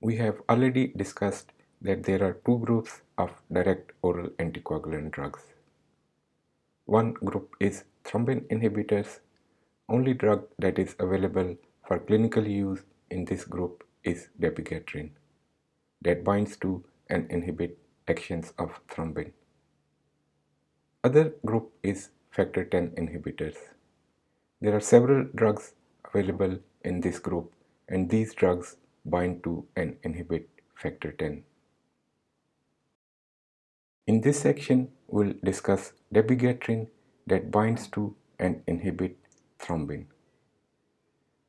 We have already discussed that there are two groups of direct oral anticoagulant drugs. One group is thrombin inhibitors. Only drug that is available for clinical use in this group is dabigatran, that binds to and inhibit actions of thrombin. Other group is factor X inhibitors. There are several drugs available in this group, and these drugs bind to and inhibit factor X. In this section, we'll discuss dabigatran that binds to and inhibit thrombin.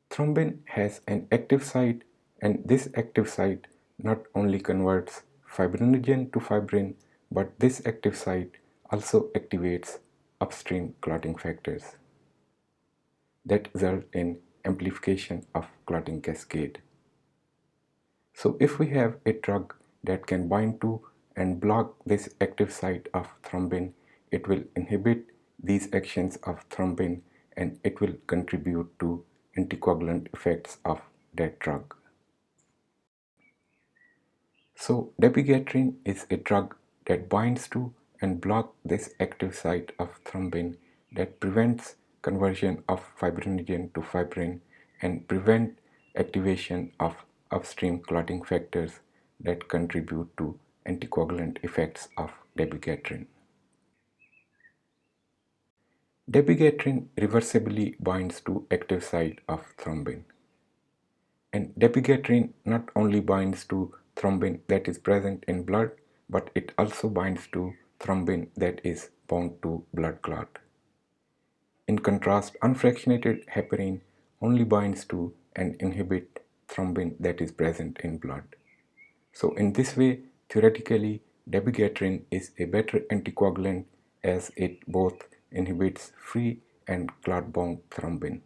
Thrombin has an active site, and this active site not only converts fibrinogen to fibrin, but this active site also activates upstream clotting factors that result in amplification of clotting cascade. So if we have a drug that can bind to and block this active site of thrombin, it will inhibit these actions of thrombin and it will contribute to anticoagulant effects of that drug. So dabigatran is a drug that binds to and blocks this active site of thrombin that prevents conversion of fibrinogen to fibrin and prevent activation of upstream clotting factors that contribute to anticoagulant effects of dabigatran. Dabigatran reversibly binds to active site of thrombin. And dabigatran not only binds to thrombin that is present in blood, but it also binds to thrombin that is bound to blood clot. In contrast, unfractionated heparin only binds to and inhibits thrombin that is present in blood. So in this way, theoretically, dabigatran is a better anticoagulant as it both inhibits free and clot-bound thrombin.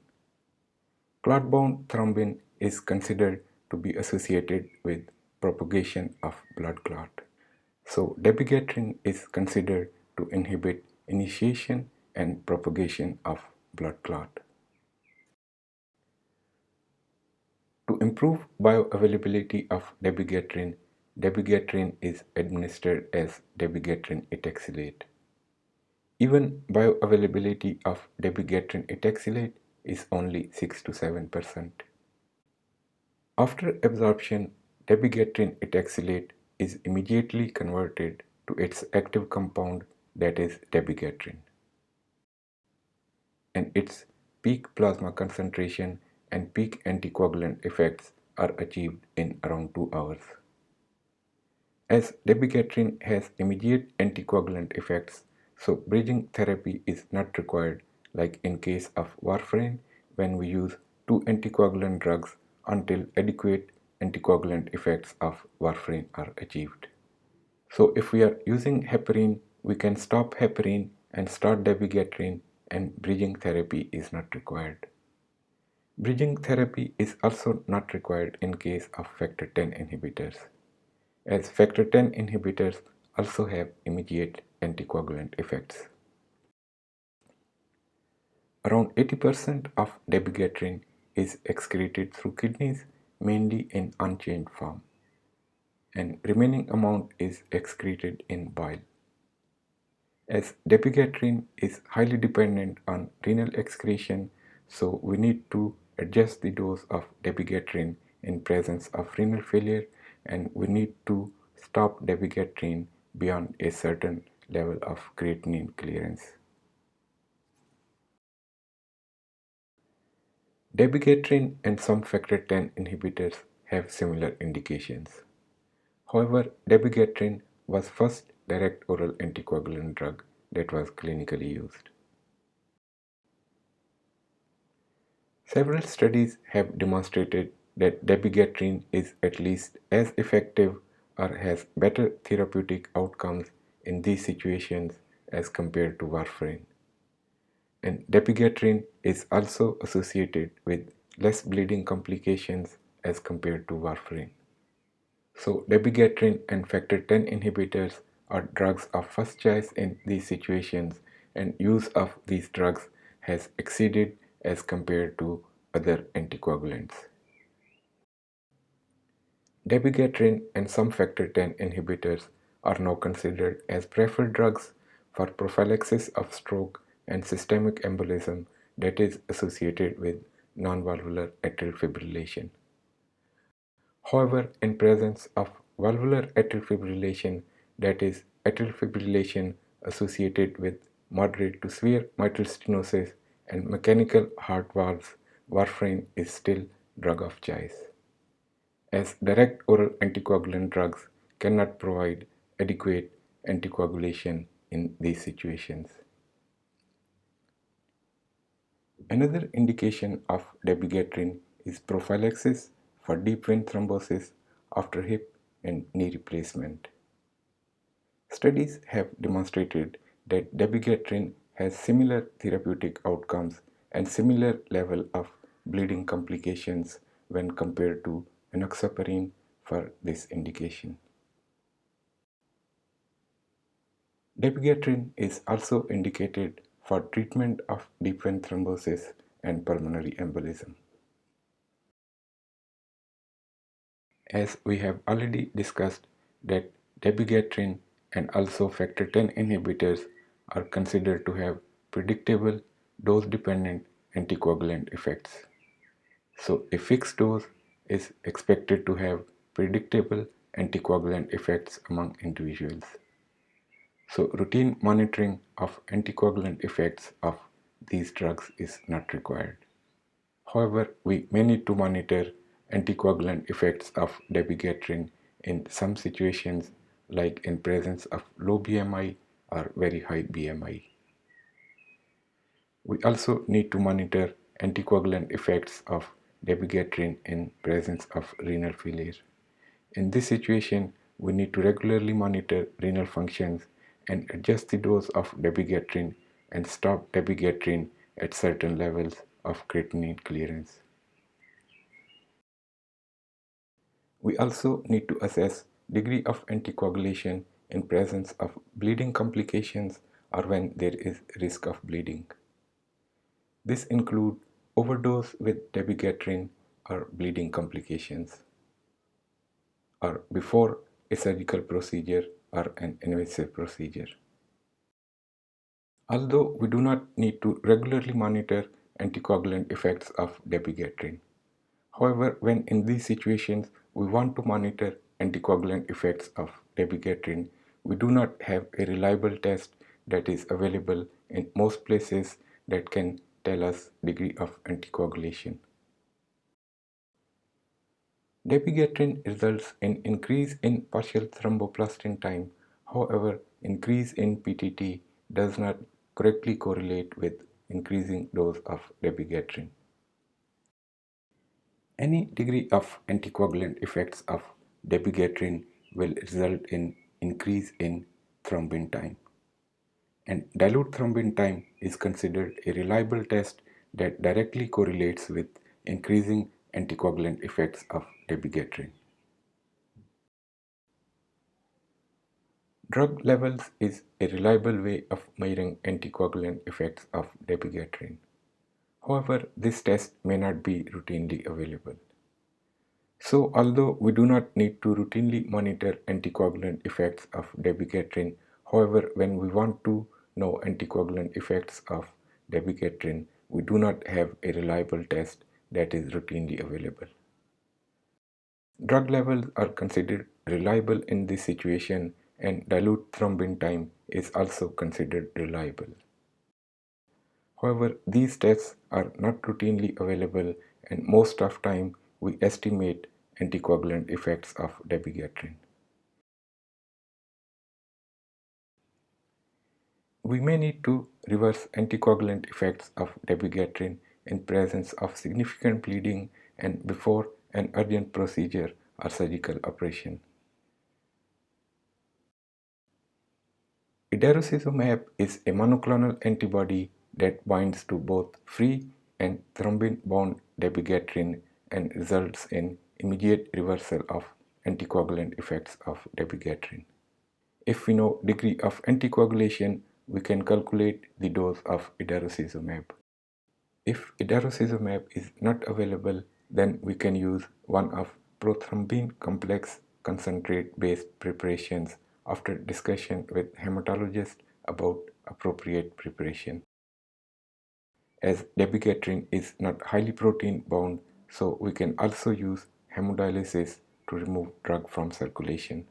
Clot-bound thrombin is considered to be associated with propagation of blood clot. So dabigatran is considered to inhibit initiation and propagation of blood clot. To improve bioavailability of dabigatran, dabigatran is administered as dabigatran ethoxylate. Even bioavailability of dabigatran ethoxylate is only 6 to 7%. After absorption, dabigatran ethoxylate is immediately converted to its active compound, that is dabigatran, and its peak plasma concentration and peak anticoagulant effects are achieved in around 2 hours. As dabigatran has immediate anticoagulant effects, so bridging therapy is not required like in case of warfarin when we use two anticoagulant drugs until adequate anticoagulant effects of warfarin are achieved. So if we are using heparin, we can stop heparin and start dabigatran, and bridging therapy is not required. Bridging therapy is also not required in case of factor X inhibitors, as factor X inhibitors also have immediate anticoagulant effects. Around 80% of dabigatran is excreted through kidneys, mainly in unchanged form, and remaining amount is excreted in bile. As dabigatran is highly dependent on renal excretion, so we need to adjust the dose of dabigatran in presence of renal failure, and we need to stop dabigatran beyond a certain level of creatinine clearance. Dabigatran and some factor X inhibitors have similar indications. However, dabigatran was first direct oral anticoagulant drug that was clinically used. Several studies have demonstrated that dabigatran is at least as effective or has better therapeutic outcomes in these situations as compared to warfarin. And dabigatran is also associated with less bleeding complications as compared to warfarin. So dabigatran and factor X inhibitors are drugs of first choice in these situations, and use of these drugs has exceeded as compared to other anticoagulants. Dabigatran and some factor X inhibitors are now considered as preferred drugs for prophylaxis of stroke and systemic embolism that is associated with non-valvular atrial fibrillation. However, in presence of valvular atrial fibrillation, that is atrial fibrillation associated with moderate to severe mitral stenosis and mechanical heart valves, warfarin is still drug of choice, as direct oral anticoagulant drugs cannot provide adequate anticoagulation in these situations. Another indication of dabigatran is prophylaxis for deep vein thrombosis after hip and knee replacement. Studies have demonstrated that dabigatran has similar therapeutic outcomes and similar level of bleeding complications when compared to enoxaparin for this indication. Dabigatran is also indicated for treatment of deep vein thrombosis and pulmonary embolism. As we have already discussed that dabigatran and also factor X inhibitors are considered to have predictable dose-dependent anticoagulant effects. So a fixed dose is expected to have predictable anticoagulant effects among individuals. So routine monitoring of anticoagulant effects of these drugs is not required. However, we may need to monitor anticoagulant effects of dabigatran in some situations like in presence of low BMI or very high BMI. We also need to monitor anticoagulant effects of dabigatran in presence of renal failure. In this situation, we need to regularly monitor renal functions and adjust the dose of dabigatran and stop dabigatran at certain levels of creatinine clearance. We also need to assess degree of anticoagulation in presence of bleeding complications or when there is risk of bleeding. This includes overdose with dabigatran or bleeding complications, or before a surgical procedure or an invasive procedure. Although we do not need to regularly monitor anticoagulant effects of dabigatran. However, when in these situations we want to monitor anticoagulant effects of dabigatran, we do not have a reliable test that is available in most places that can tell us degree of anticoagulation. Dabigatran results in increase in partial thromboplastin time. However, increase in PTT does not correctly correlate with increasing dose of dabigatran. Any degree of anticoagulant effects of dabigatran will result in increase in thrombin time. And dilute thrombin time is considered a reliable test that directly correlates with increasing anticoagulant effects of dabigatran. Drug levels is a reliable way of measuring anticoagulant effects of dabigatran. However, this test may not be routinely available. So, although we do not need to routinely monitor anticoagulant effects of dabigatran, however, when we want to know anticoagulant effects of dabigatran, we do not have a reliable test that is routinely available. Drug levels are considered reliable in this situation, and dilute thrombin time is also considered reliable. However, these tests are not routinely available, and most of time we estimate anticoagulant effects of dabigatran. We may need to reverse anticoagulant effects of dabigatran in presence of significant bleeding and before an urgent procedure or surgical operation. Idarosizumab is a monoclonal antibody that binds to both free and thrombin-bound dabigatran and results in immediate reversal of anticoagulant effects of dabigatran. If we know degree of anticoagulation, we can calculate the dose of idarosizumab. If idarosizumab is not available, then we can use one of prothrombin complex concentrate based preparations after discussion with hematologist about appropriate preparation. As dabigatran is not highly protein bound, so we can also use hemodialysis to remove drug from circulation.